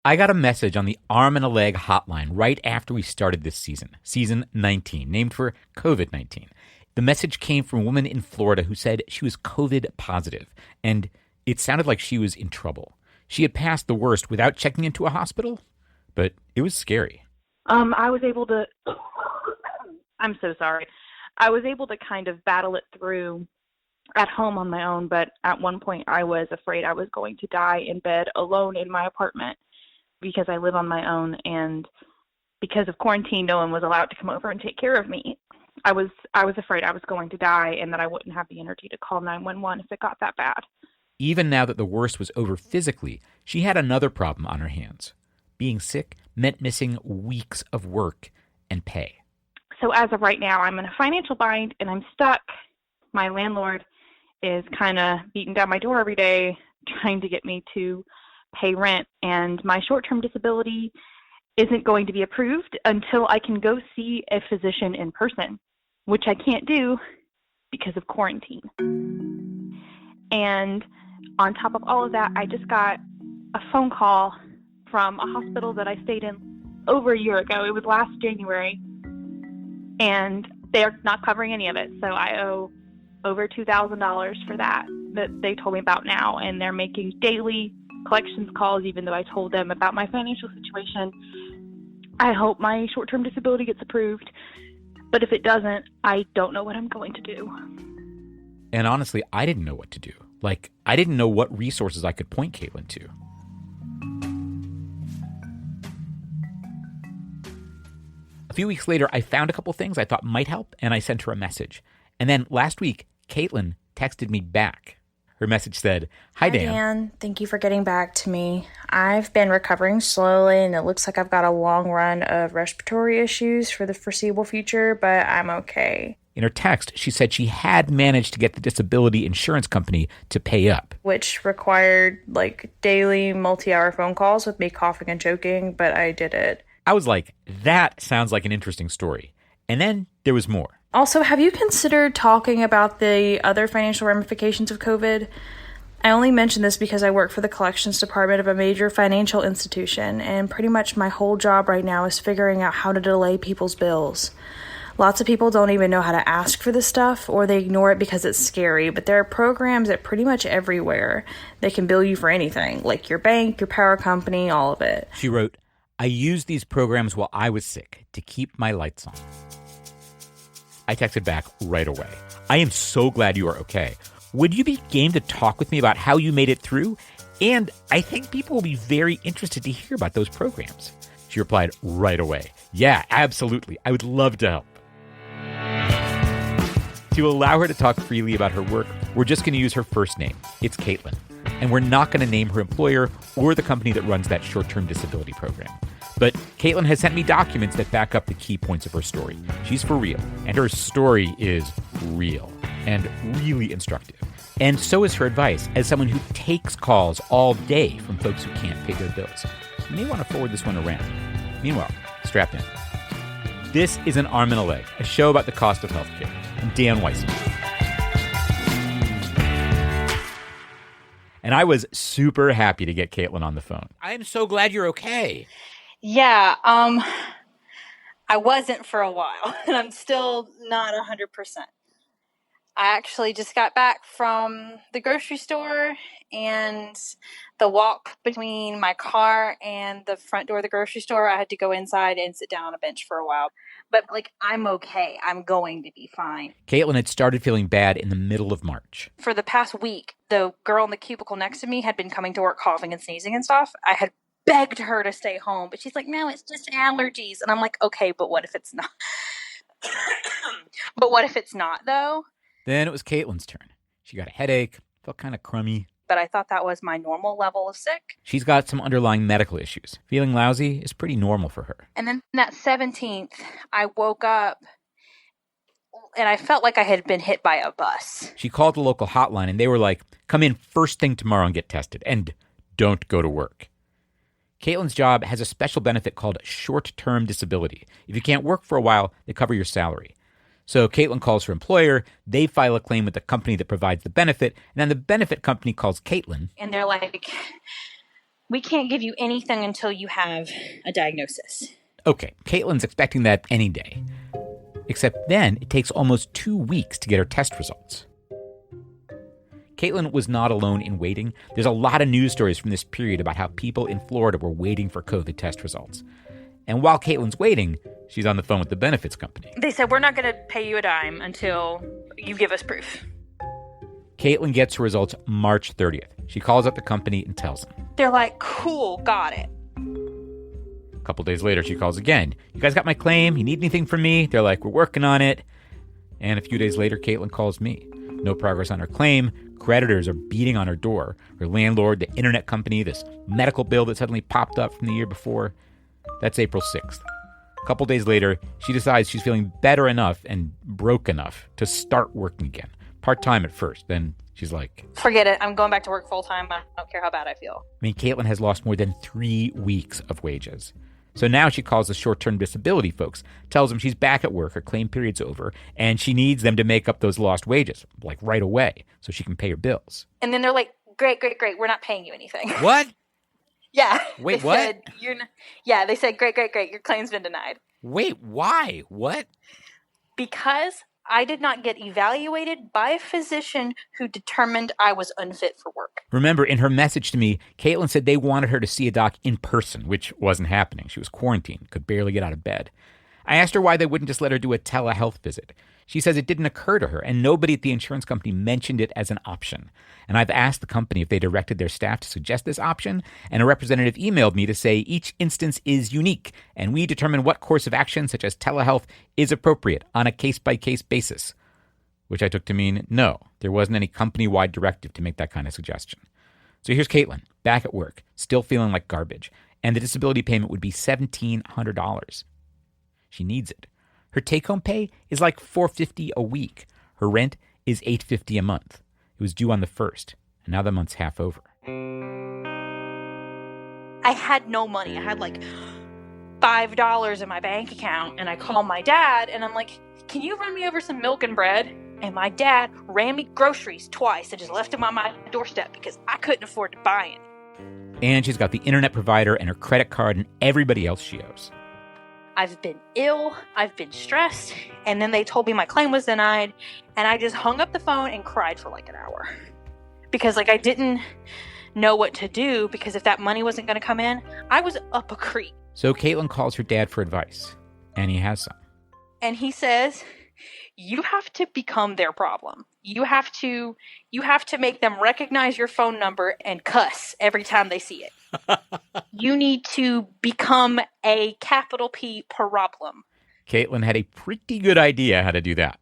I got a message on the arm and a leg hotline right after we started this season, season 19, named for COVID-19. The message came from a woman in Florida who said she was COVID positive, and it sounded like she was in trouble. She had passed the worst without checking into a hospital, but it was scary. I was able to, I'm so sorry. I was able to kind of battle it through at home on my own, but at one point I was afraid I was going to die in bed alone in my apartment because I live on my own, and because of quarantine, no one was allowed to come over and take care of me. I was afraid I was going to die and that I wouldn't have the energy to call 911 if it got that bad. Even now that the worst was over physically, she had another problem on her hands. Being sick meant missing weeks of work and pay. So as of right now, I'm in a financial bind and I'm stuck. My landlord is kind of beating down my door every day trying to get me to pay rent, and my short-term disability isn't going to be approved until I can go see a physician in person, which I can't do because of quarantine. And on top of all of that, I just got a phone call from a hospital that I stayed in over a year ago. It was last January, and they're not covering any of it. So I owe over $2,000 for that they told me about now, and they're making daily collections calls even though I told them about my financial situation. I hope my short-term disability gets approved, but if it doesn't, I don't know what I'm going to do. And honestly, I didn't know what to do. I didn't know what resources I could point Katelyn to. A few weeks later, I found a couple things I thought might help, and I sent her a message. And then last week, Katelyn texted me back. Her message said, Hi, Dan. Dan, thank you for getting back to me. I've been recovering slowly, and it looks like I've got a long run of respiratory issues for the foreseeable future, but I'm okay. In her text, she said she had managed to get the disability insurance company to pay up, which required daily multi-hour phone calls with me coughing and choking, but I did it. I was like, that sounds like an interesting story. And then there was more. Also, have you considered talking about the other financial ramifications of COVID? I only mention this because I work for the collections department of a major financial institution, and pretty much my whole job right now is figuring out how to delay people's bills. Lots of people don't even know how to ask for this stuff, or they ignore it because it's scary, but there are programs at pretty much everywhere. They can bill you for anything, like your bank, your power company, all of it. She wrote, I used these programs while I was sick to keep my lights on. I texted back right away. I am so glad you are okay. Would you be game to talk with me about how you made it through? And I think people will be very interested to hear about those programs. She replied right away. Yeah, absolutely. I would love to help. To allow her to talk freely about her work, we're just going to use her first name. It's Katelyn. And we're not going to name her employer or the company that runs that short-term disability program. But Katelyn has sent me documents that back up the key points of her story. She's for real, and her story is real and really instructive. And so is her advice as someone who takes calls all day from folks who can't pay their bills. You may want to forward this one around. Meanwhile, strap in. This is An Arm and a Leg, a show about the cost of healthcare. I'm Dan Weissman. And I was super happy to get Katelyn on the phone. I am so glad you're okay. Yeah, I wasn't for a while, and I'm still not 100%. I actually just got back from the grocery store, and the walk between my car and the front door of the grocery store, I had to go inside and sit down on a bench for a while. But, I'm okay. I'm going to be fine. Katelyn had started feeling bad in the middle of March. For the past week, the girl in the cubicle next to me had been coming to work coughing and sneezing and stuff. I had begged her to stay home, but she's like, no, it's just allergies. And I'm like, okay, but what if it's not? But what if it's not, though? Then it was Katelyn's turn. She got a headache, felt kind of crummy. But I thought that was my normal level of sick. She's got some underlying medical issues. Feeling lousy is pretty normal for her. And then that 17th, I woke up and I felt like I had been hit by a bus. She called the local hotline and they were like, come in first thing tomorrow and get tested. And don't go to work. Katelyn's job has a special benefit called short-term disability. If you can't work for a while, they cover your salary. So Katelyn calls her employer, they file a claim with the company that provides the benefit, and then the benefit company calls Katelyn. And they're like, We can't give you anything until you have a diagnosis. Okay, Katelyn's expecting that any day. Except then it takes almost 2 weeks to get her test results. Katelyn was not alone in waiting. There's a lot of news stories from this period about how people in Florida were waiting for COVID test results. And while Katelyn's waiting, she's on the phone with the benefits company. They said, we're not going to pay you a dime until you give us proof. Katelyn gets her results March 30th. She calls up the company and tells them. They're like, cool, got it. A couple days later, she calls again. You guys got my claim? You need anything from me? They're like, we're working on it. And a few days later, Katelyn calls me. No progress on her claim. Creditors are beating on her door. Her landlord, the internet company, this medical bill that suddenly popped up from the year before. That's April 6th. A couple days later, she decides she's feeling better enough and broke enough to start working again. Part-time at first. Then she's like, forget it. I'm going back to work full-time. I don't care how bad I feel. I mean, Katelyn has lost more than 3 weeks of wages. So now she calls the short-term disability folks, tells them she's back at work, her claim period's over, and she needs them to make up those lost wages, like right away, so she can pay her bills. And then they're like, great. We're not paying you anything. What? Yeah. Wait, what? They said, great. Your claim's been denied. Wait, why? What? Because I did not get evaluated by a physician who determined I was unfit for work. Remember, in her message to me, Katelyn said they wanted her to see a doc in person, which wasn't happening. She was quarantined, could barely get out of bed. I asked her why they wouldn't just let her do a telehealth visit. She says it didn't occur to her, and nobody at the insurance company mentioned it as an option. And I've asked the company if they directed their staff to suggest this option, and a representative emailed me to say each instance is unique, and we determine what course of action, such as telehealth, is appropriate on a case-by-case basis. Which I took to mean, no, there wasn't any company-wide directive to make that kind of suggestion. So here's Katelyn, back at work, still feeling like garbage, and the disability payment would be $1,700. She needs it. Her take-home pay is like $450 a week. Her rent is $850 a month. It was due on the 1st, and now the month's half over. I had no money. I had like $5 in my bank account, and I called my dad, and I'm like, can you run me over some milk and bread? And my dad ran me groceries twice and just left them on my doorstep because I couldn't afford to buy it. And she's got the internet provider and her credit card and everybody else she owes. I've been ill, I've been stressed, and then they told me my claim was denied, and I just hung up the phone and cried for like an hour. Because I didn't know what to do, because if that money wasn't going to come in, I was up a creek. So Katelyn calls her dad for advice, and he has some. And he says, you have to become their problem. You have to make them recognize your phone number and cuss every time they see it. You need to become a capital P problem. Katelyn had a pretty good idea how to do that.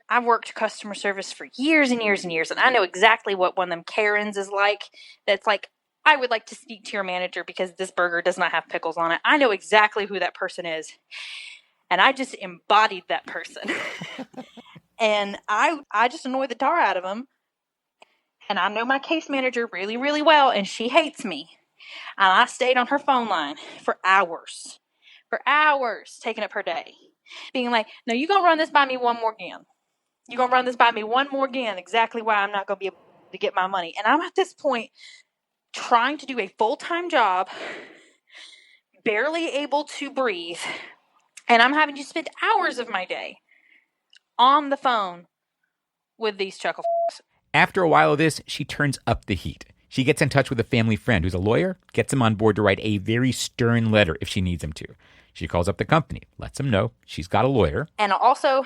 I've worked customer service for years and years and years, and I know exactly what one of them Karens is like. That's like, I would like to speak to your manager because this burger does not have pickles on it. I know exactly who that person is. And I just embodied that person. And I just annoyed the tar out of him. And I know my case manager really, really well, and she hates me. And I stayed on her phone line for hours, taking up her day. Being like, no, you're going to run this by me one more again. You're going to run this by me one more again, exactly why I'm not going to be able to get my money. And I'm at this point trying to do a full-time job, barely able to breathe, and I'm having to spend hours of my day on the phone with these chuckle f***s. After a while of this, she turns up the heat. She gets in touch with a family friend who's a lawyer, gets him on board to write a very stern letter if she needs him to. She calls up the company, lets him know she's got a lawyer. And also,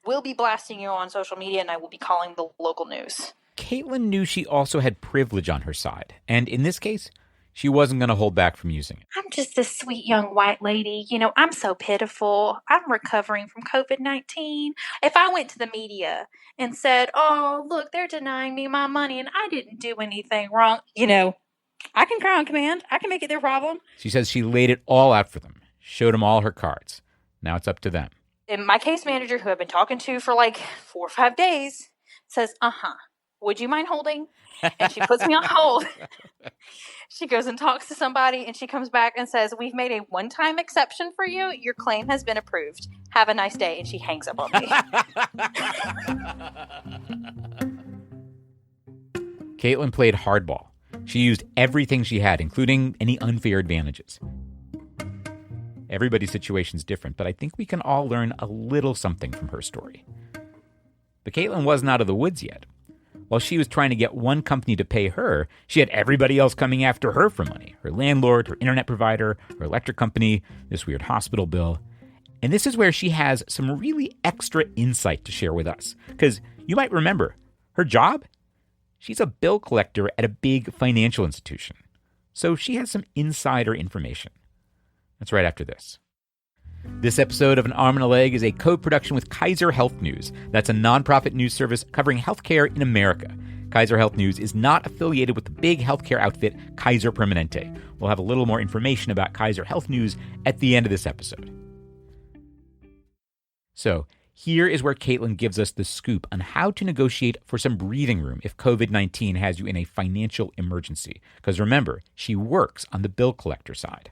we'll be blasting you on social media, and I will be calling the local news. Katelyn knew she also had privilege on her side, and in this case, she wasn't going to hold back from using it. I'm just this sweet young white lady. I'm so pitiful. I'm recovering from COVID-19. If I went to the media and said, oh, look, they're denying me my money and I didn't do anything wrong, I can cry on command. I can make it their problem. She says she laid it all out for them, showed them all her cards. Now it's up to them. And my case manager, who I've been talking to for like 4 or 5 days, says, would you mind holding? And she puts me on hold. She goes and talks to somebody, and she comes back and says, we've made a one-time exception for you. Your claim has been approved. Have a nice day. And she hangs up on me. Katelyn played hardball. She used everything she had, including any unfair advantages. Everybody's situation's different, but I think we can all learn a little something from her story. But Katelyn wasn't out of the woods yet. While she was trying to get one company to pay her, she had everybody else coming after her for money. Her landlord, her internet provider, her electric company, this weird hospital bill. And this is where she has some really extra insight to share with us. Because you might remember, her job? She's a bill collector at a big financial institution. So she has some insider information. That's right after this. This episode of An Arm and a Leg is a co-production with Kaiser Health News. That's a nonprofit news service covering healthcare in America. Kaiser Health News is not affiliated with the big healthcare outfit Kaiser Permanente. We'll have a little more information about Kaiser Health News at the end of this episode. So, here is where Katelyn gives us the scoop on how to negotiate for some breathing room if COVID-19 has you in a financial emergency. Because remember, she works on the bill collector side.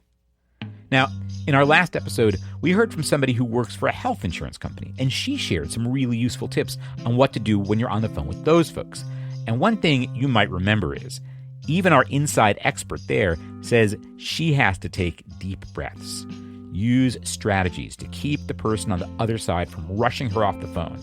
Now, in our last episode, we heard from somebody who works for a health insurance company, and she shared some really useful tips on what to do when you're on the phone with those folks. And one thing you might remember is, even our inside expert there says she has to take deep breaths. Use strategies to keep the person on the other side from rushing her off the phone.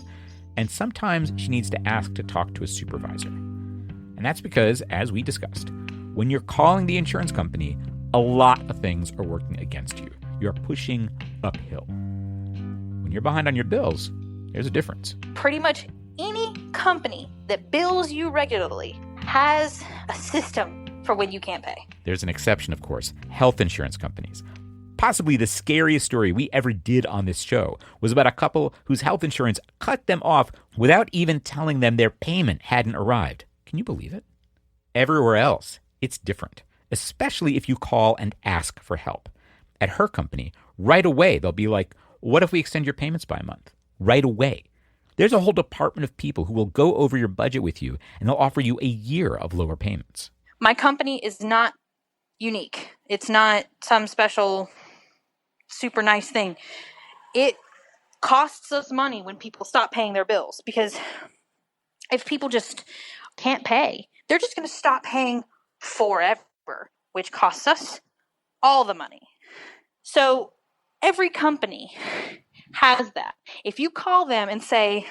And sometimes she needs to ask to talk to a supervisor. And that's because, as we discussed, when you're calling the insurance company, a lot of things are working against you. You're pushing uphill. When you're behind on your bills, there's a difference. Pretty much any company that bills you regularly has a system for when you can't pay. There's an exception, of course, health insurance companies. Possibly the scariest story we ever did on this show was about a couple whose health insurance cut them off without even telling them their payment hadn't arrived. Can you believe it? Everywhere else, it's different, especially if you call and ask for help. At her company, right away, they'll be like, what if we extend your payments by a month? Right away. There's a whole department of people who will go over your budget with you, and they'll offer you a year of lower payments. My company is not unique. It's not some special, super nice thing. It costs us money when people stop paying their bills, because if people just can't pay, they're just going to stop paying forever, which costs us all the money. So every company has that. If you call them and say,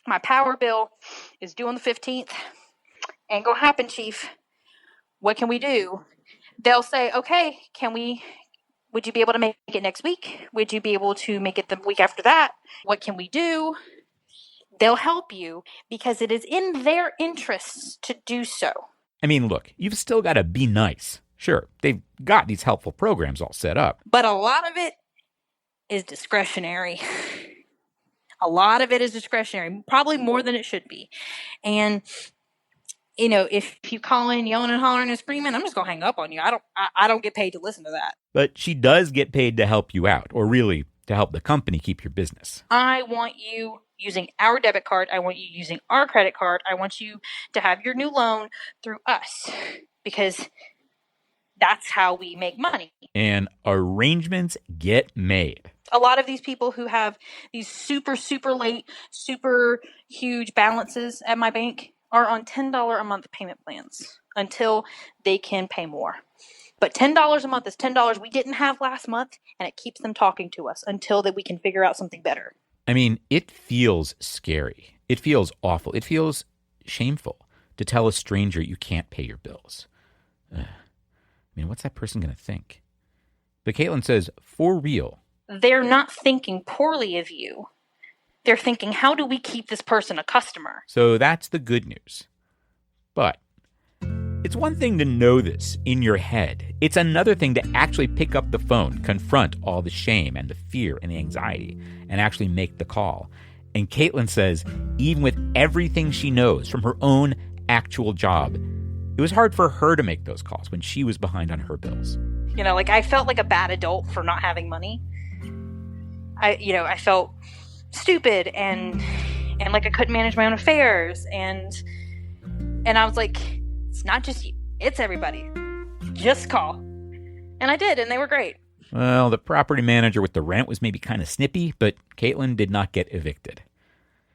my power bill is due on the 15th, ain't gonna happen, chief. What can we do? They'll say, okay, would you be able to make it next week? Would you be able to make it the week after that? What can we do? They'll help you because it is in their interests to do so. I mean, look, you've still got to be nice. Sure, they've got these helpful programs all set up. But a lot of it is discretionary. A lot of it is discretionary, probably more than it should be. And, you know, if you call in yelling and hollering and screaming, I'm just going to hang up on you. I don't get paid to listen to that. But she does get paid to help you out, or really to help the company keep your business. I want you using our debit card. I want you using our credit card. I want you to have your new loan through us, because that's how we make money. And arrangements get made. A lot of these people who have these super, super late, super huge balances at my bank are on $10 a month payment plans until they can pay more. But $10 a month is $10 we didn't have last month, and it keeps them talking to us until that we can figure out something better. I mean, it feels scary. It feels awful. It feels shameful to tell a stranger you can't pay your bills. I mean, what's that person going to think? But Katelyn says, for real. They're not thinking poorly of you. They're thinking, how do we keep this person a customer? So that's the good news. But it's one thing to know this in your head. It's another thing to actually pick up the phone, confront all the shame and the fear and the anxiety, and actually make the call. And Katelyn says, even with everything she knows from her own actual job, it was hard for her to make those calls when she was behind on her bills. You know, like I felt like a bad adult for not having money. I felt stupid and like I couldn't manage my own affairs. And I was like, it's not just you, it's everybody. Just call. And I did, and they were great. Well, the property manager with the rent was maybe kind of snippy, but Katelyn did not get evicted.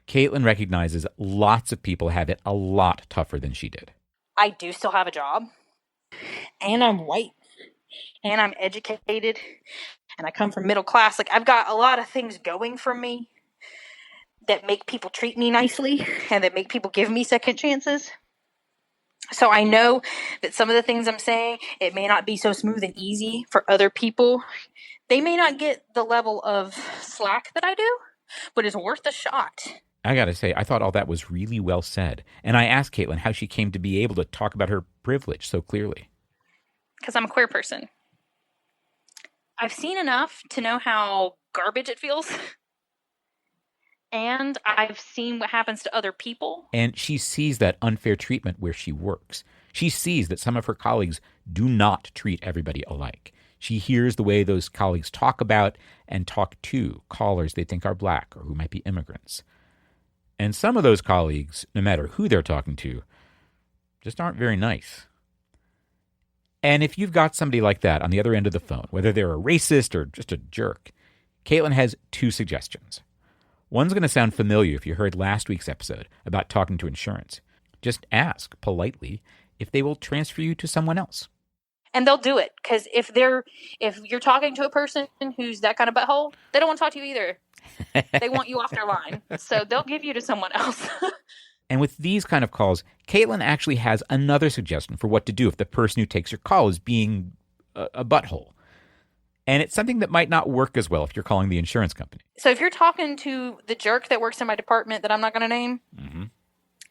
Katelyn recognizes lots of people have it a lot tougher than she did. I do still have a job, and I'm white, and I'm educated, and I come from middle class. Like, I've got a lot of things going for me that make people treat me nicely and that make people give me second chances. So I know that some of the things I'm saying, it may not be so smooth and easy for other people. They may not get the level of slack that I do, but it's worth a shot. I got to say, I thought all that was really well said. And I asked Katelyn how she came to be able to talk about her privilege so clearly. Because I'm a queer person. I've seen enough to know how garbage it feels. And I've seen what happens to other people. And she sees that unfair treatment where she works. She sees that some of her colleagues do not treat everybody alike. She hears the way those colleagues talk about and talk to callers they think are black or who might be immigrants. And some of those colleagues, no matter who they're talking to, just aren't very nice. And if you've got somebody like that on the other end of the phone, whether they're a racist or just a jerk, Katelyn has 2 suggestions. One's going to sound familiar if you heard last week's episode about talking to insurance. Just ask politely if they will transfer you to someone else. And they'll do it, because if you're talking to a person who's that kind of butthole, they don't want to talk to you either. They want you off their line. So they'll give you to someone else. And with these kind of calls, Katelyn actually has another suggestion for what to do if the person who takes your call is being a butthole. And it's something that might not work as well if you're calling the insurance company. So if you're talking to the jerk that works in my department that I'm not going to name,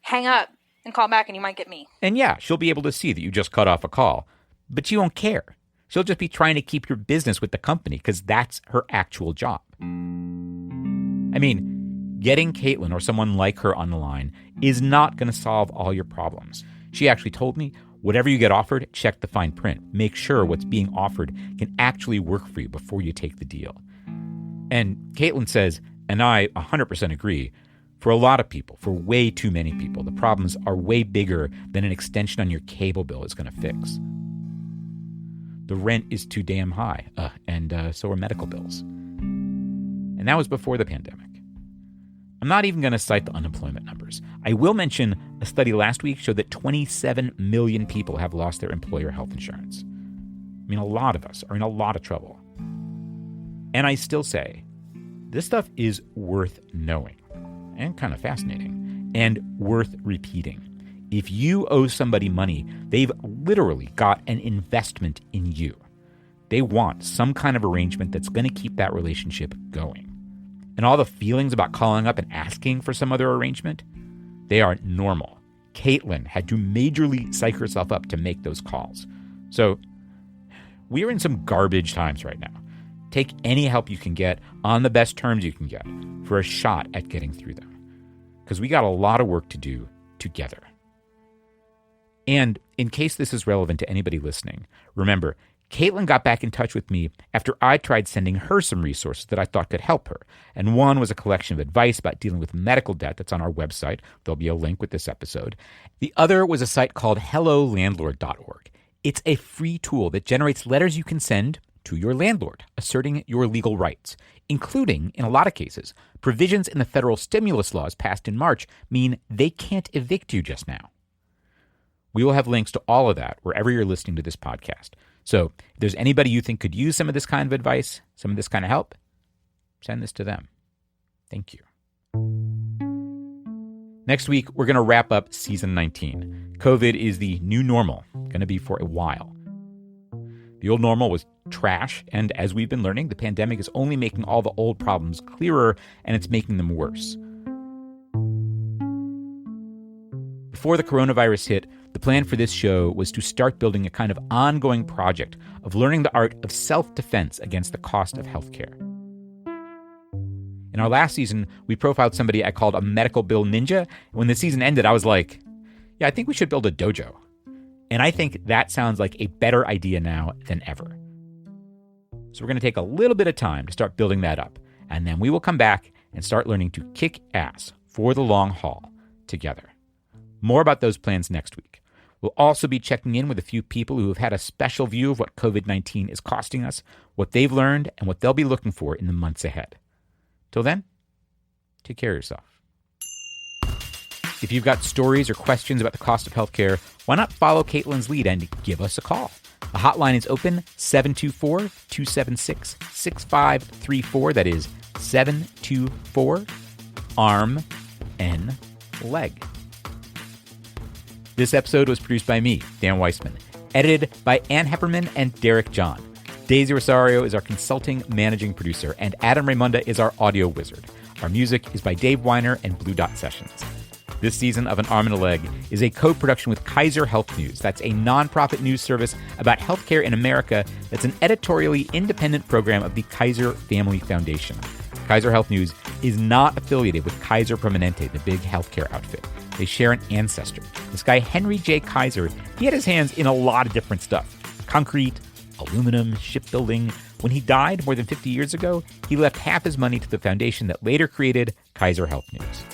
hang up and call back and you might get me. And yeah, she'll be able to see that you just cut off a call, but you won't care. She'll just be trying to keep your business with the company because that's her actual job. I mean, getting Katelyn or someone like her on the line is not going to solve all your problems. She actually told me, whatever you get offered, check the fine print. Make sure what's being offered can actually work for you before you take the deal. And Katelyn says, and I 100% agree, for a lot of people, for way too many people, the problems are way bigger than an extension on your cable bill is going to fix. The rent is too damn high, and so are medical bills. And that was before the pandemic. I'm not even going to cite the unemployment numbers. I will mention a study last week showed that 27 million people have lost their employer health insurance. I mean, a lot of us are in a lot of trouble. And I still say, this stuff is worth knowing and kind of fascinating and worth repeating. If you owe somebody money, they've literally got an investment in you. They want some kind of arrangement that's going to keep that relationship going. And all the feelings about calling up and asking for some other arrangement, they are normal. Katelyn had to majorly psych herself up to make those calls. So we are in some garbage times right now. Take any help you can get on the best terms you can get for a shot at getting through them. Because we got a lot of work to do together. And in case this is relevant to anybody listening, remember, Katelyn got back in touch with me after I tried sending her some resources that I thought could help her. And one was a collection of advice about dealing with medical debt that's on our website. There'll be a link with this episode. The other was a site called hellolandlord.org. It's a free tool that generates letters you can send to your landlord, asserting your legal rights, including, in a lot of cases, provisions in the federal stimulus laws passed in March mean they can't evict you just now. We will have links to all of that wherever you're listening to this podcast. So if there's anybody you think could use some of this kind of advice, some of this kind of help, send this to them. Thank you. Next week, we're going to wrap up season 19. COVID is the new normal, going to be for a while. The old normal was trash, and as we've been learning, the pandemic is only making all the old problems clearer, and it's making them worse. Before the coronavirus hit, the plan for this show was to start building a kind of ongoing project of learning the art of self-defense against the cost of healthcare. In our last season, we profiled somebody I called a medical bill ninja. When the season ended, I was like, yeah, I think we should build a dojo. And I think that sounds like a better idea now than ever. So we're going to take a little bit of time to start building that up. And then we will come back and start learning to kick ass for the long haul together. More about those plans next week. We'll also be checking in with a few people who have had a special view of what COVID-19 is costing us, what they've learned, and what they'll be looking for in the months ahead. Till then, take care of yourself. If you've got stories or questions about the cost of healthcare, why not follow Katelyn's lead and give us a call? The hotline is open, 724-276-6534. That is 724-ARM-N-LEG. This episode was produced by me, Dan Weissman, edited by Ann Hepperman and Derek John. Daisy Rosario is our consulting managing producer, and Adam Raimunda is our audio wizard. Our music is by Dave Weiner and Blue Dot Sessions. This season of An Arm and a Leg is a co-production with Kaiser Health News. That's a nonprofit news service about healthcare in America that's an editorially independent program of the Kaiser Family Foundation. Kaiser Health News is not affiliated with Kaiser Permanente, the big healthcare outfit. They share an ancestor. This guy, Henry J. Kaiser, he had his hands in a lot of different stuff. Concrete, aluminum, shipbuilding. When he died more than 50 years ago, he left half his money to the foundation that later created Kaiser Health News.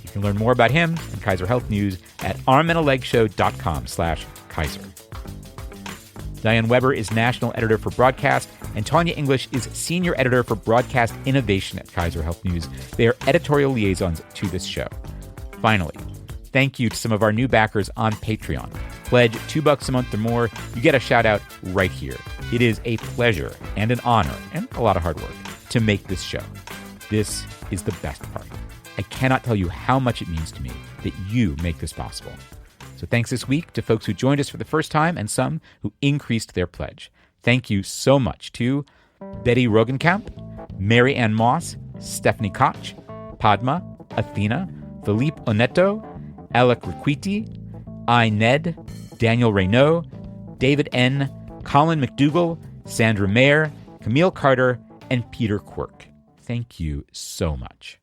You can learn more about him and Kaiser Health News at armandalegshow.com/Kaiser. Diane Weber is national editor for broadcast, and Tanya English is senior editor for broadcast innovation at Kaiser Health News. They are editorial liaisons to this show. Finally, thank you to some of our new backers on Patreon. Pledge $2 a month or more. You get a shout out right here. It is a pleasure and an honor and a lot of hard work to make this show. This is the best part. I cannot tell you how much it means to me that you make this possible. So thanks this week to folks who joined us for the first time and some who increased their pledge. Thank you so much to Betty Rogenkamp, Mary Ann Moss, Stephanie Koch, Padma, Athena, Philippe Oneto, Alec Requiti, I. Ned, Daniel Reynaud, David N., Colin McDougall, Sandra Mayer, Camille Carter, and Peter Quirk. Thank you so much.